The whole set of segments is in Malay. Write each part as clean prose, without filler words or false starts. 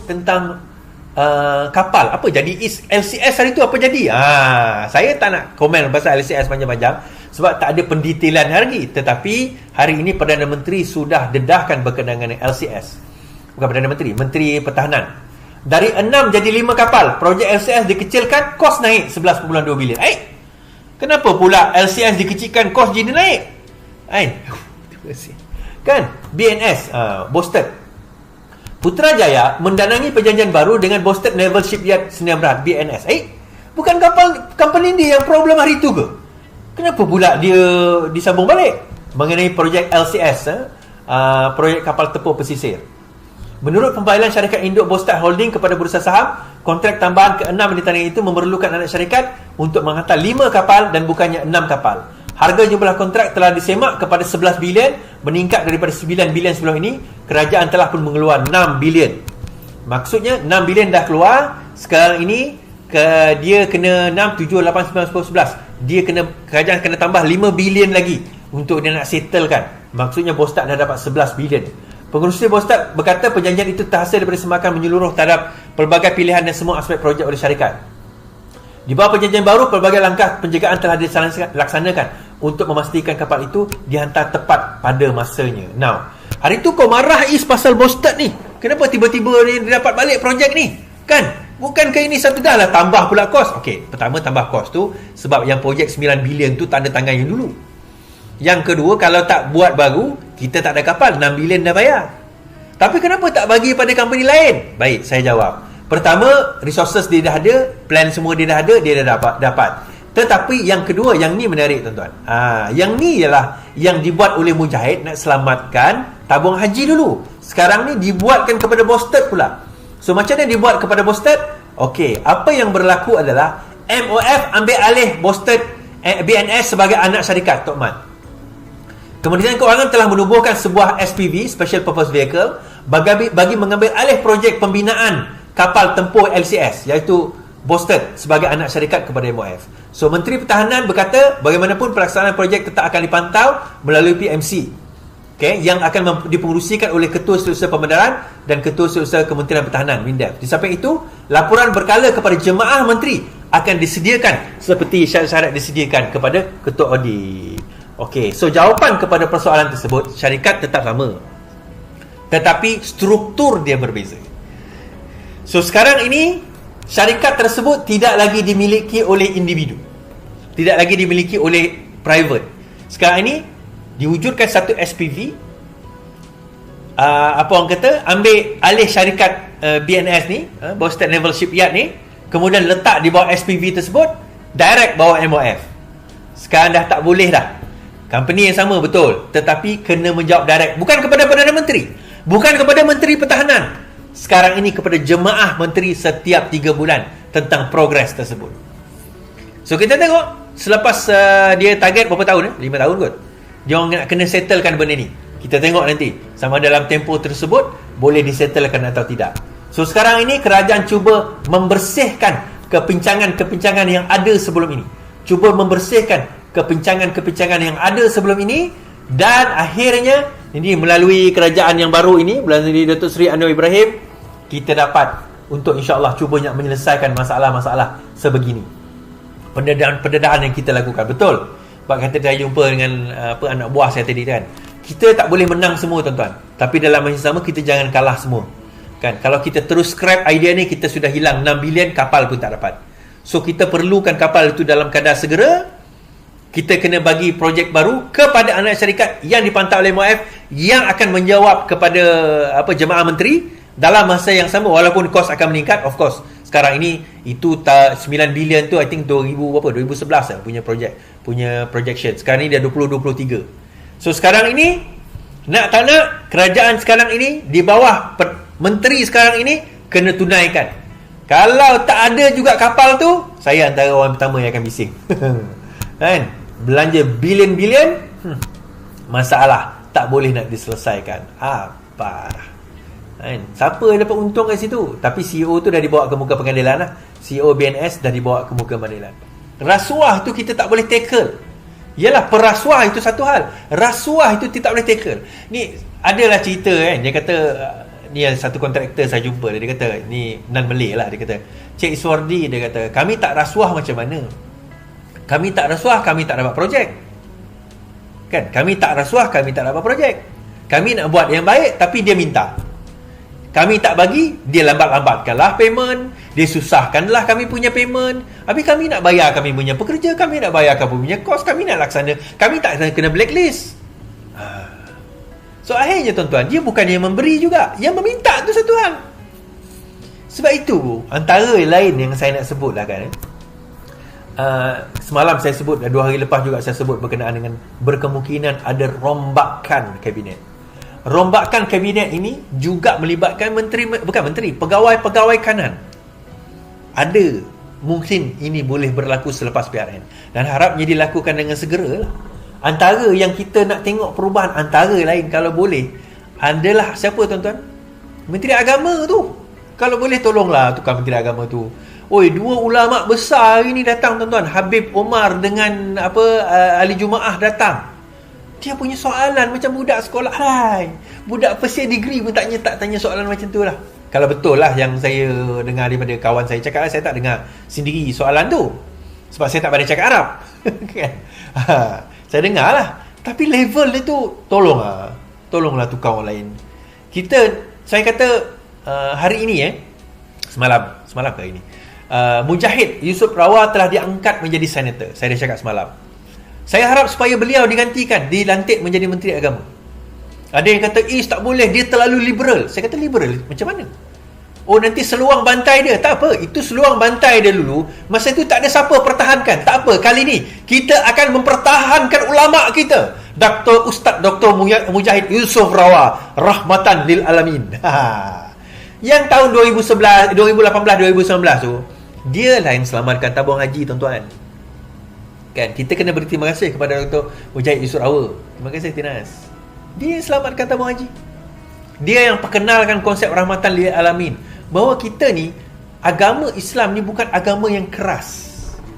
tentang kapal. Apa jadi LCS hari tu, apa jadi? Saya tak nak komen pasal LCS panjang-panjang sebab tak ada pendetailan lagi. Tetapi hari ini Perdana Menteri sudah dedahkan berkenaan dengan LCS. Bukan Perdana Menteri, Menteri Pertahanan. Dari 6 jadi 5 kapal. Projek LCS dikecilkan, kos naik 11.2 bilion. Kenapa pula LCS dikecilkan, kos jadi naik? Kan? BNS, Boston Putrajaya mendanangi perjanjian baru dengan Boston Naval Shipyard Sdn Bhd BNS. Bukan kapal company dia yang problem hari itu ke? Kenapa pula dia disambung balik mengenai projek LCS, projek kapal tempur pesisir? Menurut pembayaran syarikat induk Boston Holding kepada bursa saham, kontrak tambahan ke-6 yang ditandai itu memerlukan anak syarikat untuk menghantar 5 kapal dan bukannya 6 kapal. Harga jumlah kontrak telah disemak kepada 11 bilion, meningkat daripada 9 bilion sebelum ini. Kerajaan telah pun mengeluar 6 bilion. Maksudnya 6 bilion dah keluar. Sekarang ini dia kena 6, 7, 8, 9, 10, 11. Kerajaan kena tambah 5 bilion lagi untuk dia nak settlekan. Maksudnya Boston dah dapat 11 bilion. Pengurusi Boston berkata perjanjian itu terhasil daripada semakan menyeluruh terhadap pelbagai pilihan dan semua aspek projek oleh syarikat. Di bawah perjanjian baru, pelbagai langkah penjagaan telah dilaksanakan untuk memastikan kapal itu dihantar tepat pada masanya. Now, hari tu kau marah pasal Boston ni. Kenapa tiba-tiba dia dapat balik projek ni? Kan? Bukankah ini satu dah lah tambah pula kos? Okey, pertama tambah kos tu sebab yang projek 9 bilion tu tanda tangan yang dulu. Yang kedua, kalau tak buat baru, kita tak ada kapal, 6 bilion dah bayar. Tapi kenapa tak bagi pada company lain? Baik, saya jawab. Pertama, resources dia dah ada, plan semua dia dah ada, dia dah dapat. Tetapi yang kedua, yang ni menarik tuan-tuan. Yang ni ialah yang dibuat oleh Mujahid nak selamatkan tabung haji dulu. Sekarang ni dibuatkan kepada Boston pula. So macam mana dibuat kepada Boston? Okey, apa yang berlaku adalah MOF ambil alih Boston BNS sebagai anak syarikat Tok Mat. Kementerian Kewangan telah menubuhkan sebuah SPV, Special Purpose Vehicle, bagi mengambil alih projek pembinaan kapal tempur LCS, iaitu Boston sebagai anak syarikat kepada MOF. So Menteri Pertahanan berkata bagaimanapun pelaksanaan projek tetap akan dipantau melalui PMC, yang akan dipengerusikan oleh Ketua Setiausaha Pembedaran dan Ketua Setiausaha Kementerian Pertahanan MINDEF. Di samping itu, laporan berkala kepada jemaah menteri akan disediakan seperti syarat-syarat disediakan kepada Ketua Audit. Okey, so jawapan kepada persoalan tersebut, syarikat tetap sama, tetapi struktur dia berbeza. So sekarang ini syarikat tersebut tidak lagi dimiliki oleh individu, tidak lagi dimiliki oleh private. Sekarang ini diwujudkan satu SPV, apa orang kata, ambil alih syarikat BNS ni, Boston Naval Shipyard ni, kemudian letak di bawah SPV tersebut, direct bawah MOF. Sekarang dah tak boleh dah. Company yang sama betul, tetapi kena menjawab direct, bukan kepada Perdana Menteri, bukan kepada Menteri Pertahanan. Sekarang ini kepada jemaah menteri setiap 3 bulan tentang progres tersebut. So kita tengok selepas dia target berapa tahun, 5 tahun kot, dia orang nak kena settlekan benda ni. Kita tengok nanti sama dalam tempoh tersebut boleh disettlekan atau tidak. So sekarang ini kerajaan cuba membersihkan kepincangan-kepincangan yang ada sebelum ini, cuba membersihkan kepincangan-kepincangan yang ada sebelum ini, dan akhirnya ini melalui kerajaan yang baru ini, melalui Datuk Seri Anwar Ibrahim, kita dapat untuk insya-Allah cuba nak menyelesaikan masalah-masalah sebegini. Pendedahan yang kita lakukan betul. Sebab kata saya jumpa dengan anak buah saya tadi kan, kita tak boleh menang semua tuan-tuan, tapi dalam masa sama kita jangan kalah semua. Kan, kalau kita terus scrap idea ni, kita sudah hilang 6 bilion, kapal pun tak dapat. So kita perlukan kapal itu dalam keadaan segera. Kita kena bagi projek baru kepada anak syarikat yang dipantau oleh MOF, yang akan menjawab kepada jemaah menteri dalam masa yang sama, walaupun kos akan meningkat. Of course sekarang ini itu 9 bilion tu I think 2011 lah punya projection. Sekarang ni dia 2023. So sekarang ini nak tak nak, kerajaan sekarang ini di bawah menteri sekarang ini kena tunaikan. Kalau tak ada juga kapal tu, saya antara orang pertama yang akan bising. Kan? Belanja bilion-bilion, masalah tak boleh nak diselesaikan. Apa? Siapa yang dapat untung kat situ? Tapi CEO tu dah dibawa ke muka pengadilan lah. CEO BNS dah dibawa ke muka pengadilan. Rasuah tu kita tak boleh tackle. Yalah, perasuah itu satu hal, rasuah itu kita tak boleh tackle. Ni adalah cerita kan, dia kata ni satu kontraktor saya jumpa, dia kata, ni non Malay lah, dia kata, Cik Iswardi, dia kata, kami tak rasuah macam mana? Kami tak rasuah, kami tak dapat projek. Kan? Kami tak rasuah, kami tak dapat projek. Kami nak buat yang baik, tapi dia minta. Kami tak bagi, dia lambat-lambatkanlah payment, dia susahkanlah kami punya payment. Habis kami nak bayar kami punya pekerja, kami nak bayar kami punya kos, kami nak laksana, kami tak kena blacklist. So akhirnya tuan-tuan, dia bukan yang memberi juga, yang meminta tu satu hal. Sebab itu, antara lain yang saya nak sebut lah kan, semalam saya sebut, 2 hari lepas juga saya sebut berkenaan dengan berkemungkinan ada rombakan kabinet. Rombakan kabinet ini juga melibatkan pegawai-pegawai kanan. Ada mungkin ini boleh berlaku selepas PRN, dan harapnya dilakukan dengan segera lah. Antara yang kita nak tengok perubahan, antara lain kalau boleh, adalah siapa tuan-tuan? Menteri Agama tu. Kalau boleh tolonglah tukar Menteri Agama tu. Oi, 2 ulama besar hari ni datang tuan-tuan. Habib Omar dengan Ali Jumaah datang. Dia punya soalan macam budak sekolah. Hai, budak first year degree pun tak tanya soalan macam tu lah. Kalau betul lah yang saya dengar daripada kawan saya cakap, saya tak dengar sendiri soalan tu, sebab saya tak pandai cakap Arab. Kan? Saya dengar lah. Tapi level dia tu, tolonglah tukar orang lain. Saya kata hari ini semalam ke hari ini, Mujahid Yusof Rawa telah diangkat menjadi senator. Saya dah cakap semalam. Saya harap supaya beliau dilantik menjadi Menteri Agama. Ada yang kata, tak boleh, dia terlalu liberal. Saya kata, liberal macam mana? Oh, nanti seluang bantai dia. Tak apa, itu seluang bantai dia dulu. Masa itu tak ada siapa pertahankan. Tak apa, kali ni kita akan mempertahankan ulama' kita. Ustaz Dr. Mujahid Yusof Rawa, rahmatan lil alamin. Yang tahun 2018, 2019 tu, dia lah yang selamatkan tabung haji, tuan-tuan. Kan, kita kena beri terima kasih kepada Dr. Mujahid Yusof Rawa. Terima kasih Tinas. Dia yang selamatkan tabung haji. Dia yang perkenalkan konsep rahmatan lil alamin, bahawa kita ni, agama Islam ni bukan agama yang keras.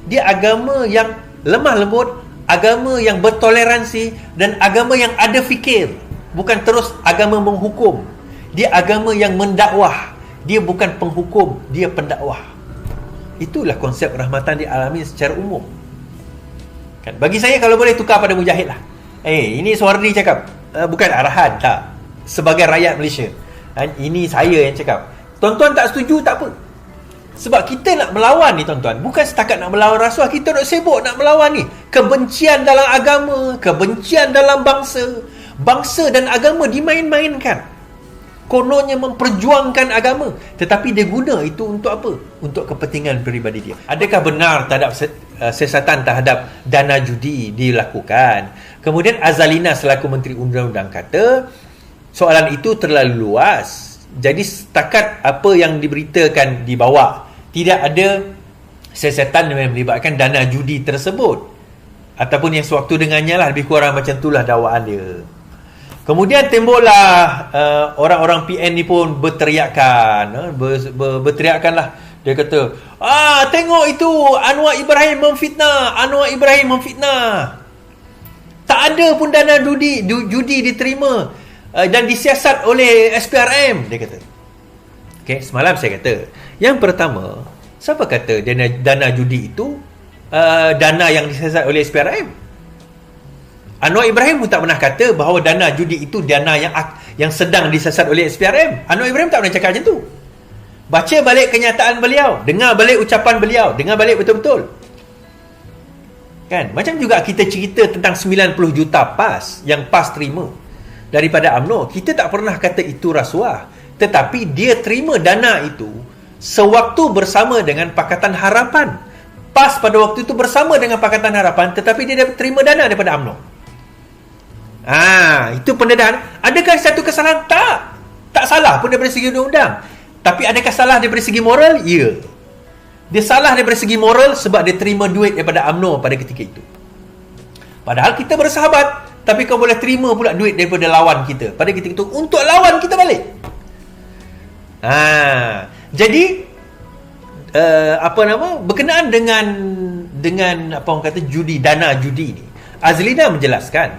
Dia agama yang lemah lembut, agama yang bertoleransi, dan agama yang ada fikir. Bukan terus agama menghukum. Dia agama yang mendakwah. Dia bukan penghukum, dia pendakwah. Itulah konsep rahmatan lil alamin secara umum. Kan? Bagi saya, kalau boleh tukar pada Mujahid lah. Ini Suwardi cakap, bukan arahan, tak. Sebagai rakyat Malaysia, ini saya yang cakap. Tuan-tuan tak setuju, tak apa. Sebab kita nak melawan ni tuan-tuan, bukan setakat nak melawan rasuah. Kita nak sibuk nak melawan ni kebencian dalam agama, kebencian dalam bangsa. Bangsa dan agama dimain-mainkan. Kononnya memperjuangkan agama, tetapi dia guna itu untuk apa? Untuk kepentingan peribadi dia. Adakah benar terhadap siasatan terhadap dana judi dilakukan? Kemudian Azalina selaku Menteri Undang-Undang kata soalan itu terlalu luas. Jadi setakat apa yang diberitakan di bawah, tidak ada siasatan yang melibatkan dana judi tersebut, ataupun yang sewaktu dengannya lah, lebih kurang macam itulah dakwaan dia. Kemudian timbullah orang-orang PN ni pun berteriakan, berteriakan lah. Dia kata, tengok itu Anwar Ibrahim memfitnah. Tak ada pun dana judi diterima dan disiasat oleh SPRM, dia kata. Okay, semalam saya kata, yang pertama, siapa kata dana judi itu dana yang disiasat oleh SPRM? Anwar Ibrahim pun tak pernah kata bahawa dana judi itu dana yang sedang disiasat oleh SPRM. Anwar Ibrahim tak pernah cakap macam tu. Baca balik kenyataan beliau, dengar balik ucapan beliau, dengar balik betul-betul. Kan? Macam juga kita cerita tentang 90 juta PAS yang PAS terima daripada UMNO. Kita tak pernah kata itu rasuah, tetapi dia terima dana itu sewaktu bersama dengan Pakatan Harapan. PAS pada waktu itu bersama dengan Pakatan Harapan, tetapi dia terima dana daripada UMNO. Itu pendedahan. Adakah satu kesalahan? Tak salah pun daripada segi undang-undang. Tapi adakah salah daripada segi moral? Ya. Dia salah daripada segi moral sebab dia terima duit daripada UMNO pada ketika itu. Padahal kita bersahabat, tapi kau boleh terima pula duit daripada lawan kita pada ketika itu untuk lawan kita balik. Jadi berkenaan dengan apa orang kata dana judi ni, Azlina menjelaskan,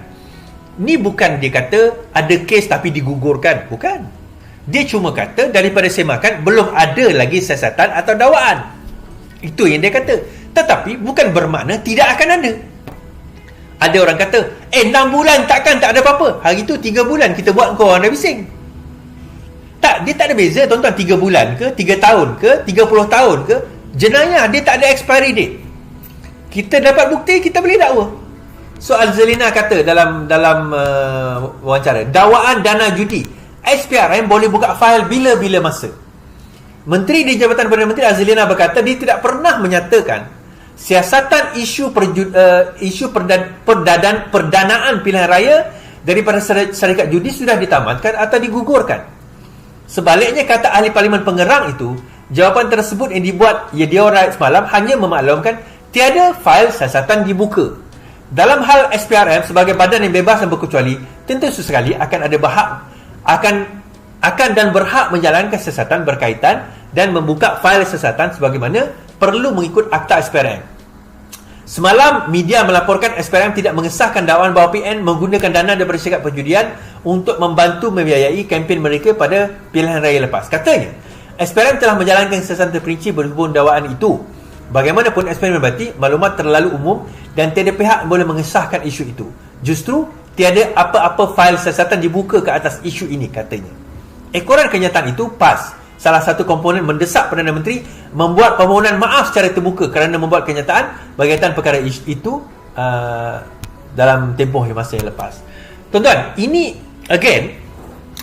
ni bukan dia kata ada kes tapi digugurkan, bukan. Dia cuma kata daripada semakan belum ada lagi siasatan atau dakwaan. Itu yang dia kata. Tetapi bukan bermakna tidak akan ada. Ada orang kata, 6 bulan takkan tak ada apa-apa. Hari tu 3 bulan kita buat kau orang dah bising. Tak, dia tak ada beza tuan-tuan. 3 bulan ke, 3 tahun ke, 30 tahun ke, jenayah dia tak ada expiry date. Kita dapat bukti, kita boleh dakwa. So Al-Zalina kata dalam wawancara, dakwaan dana judi, SPRM boleh buka fail bila-bila masa. Menteri di Jabatan Perdana Menteri Al-Zalina berkata dia tidak pernah menyatakan siasatan isu perdanaan pilihan raya daripada syarikat judi sudah ditamatkan atau digugurkan. Sebaliknya, kata ahli Parlimen Pengerang itu, jawapan tersebut yang dibuat Yediawan Rakyat semalam hanya memaklumkan tiada fail siasatan dibuka. Dalam hal SPRM sebagai badan yang bebas dan berkecuali, tentu sekali akan ada akan dan berhak menjalankan siasatan berkaitan dan membuka fail siasatan sebagaimana perlu mengikut Akta SPRM. Semalam media melaporkan SPRM tidak mengesahkan dakwaan bahawa PN menggunakan dana daripada syarikat perjudian untuk membantu membiayai kempen mereka pada pilihan raya lepas. Katanya, SPRM telah menjalankan siasatan terperinci berhubung dakwaan itu. Bagaimanapun, SPRM berbati maklumat terlalu umum dan tiada pihak boleh mengesahkan isu itu. Justru tiada apa-apa fail siasatan dibuka ke atas isu ini, katanya. Ekoran kenyataan itu PAS, salah satu komponen mendesak Perdana Menteri membuat permohonan maaf secara terbuka kerana membuat kenyataan berkaitan perkara itu dalam tempoh masa yang lepas. Tuan-tuan, ini again,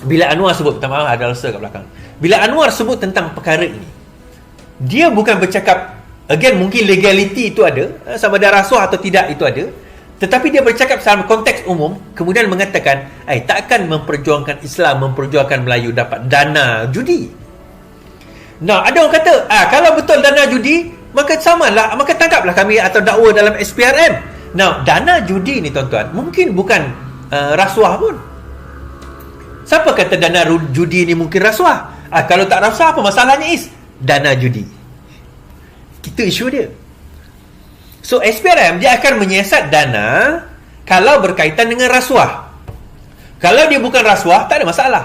bila Anwar sebut, minta maaf ada rasa kat belakang, bila Anwar sebut tentang perkara ini, dia bukan bercakap, again mungkin legality itu ada, sama ada rasuah atau tidak itu ada, tetapi dia bercakap dalam konteks umum, kemudian mengatakan, takkan memperjuangkan Islam, memperjuangkan Melayu dapat dana judi. Nah, ada orang kata, kalau betul dana judi, maka samalah, maka tangkaplah kami atau dakwa dalam SPRM. Nah, dana judi ni tuan-tuan, mungkin bukan rasuah pun. Siapa kata dana judi ni mungkin rasuah? Kalau tak rasuah, apa masalahnya is? Dana judi. Itu isu dia. So SPRM dia akan menyiasat dana kalau berkaitan dengan rasuah. Kalau dia bukan rasuah, tak ada masalah.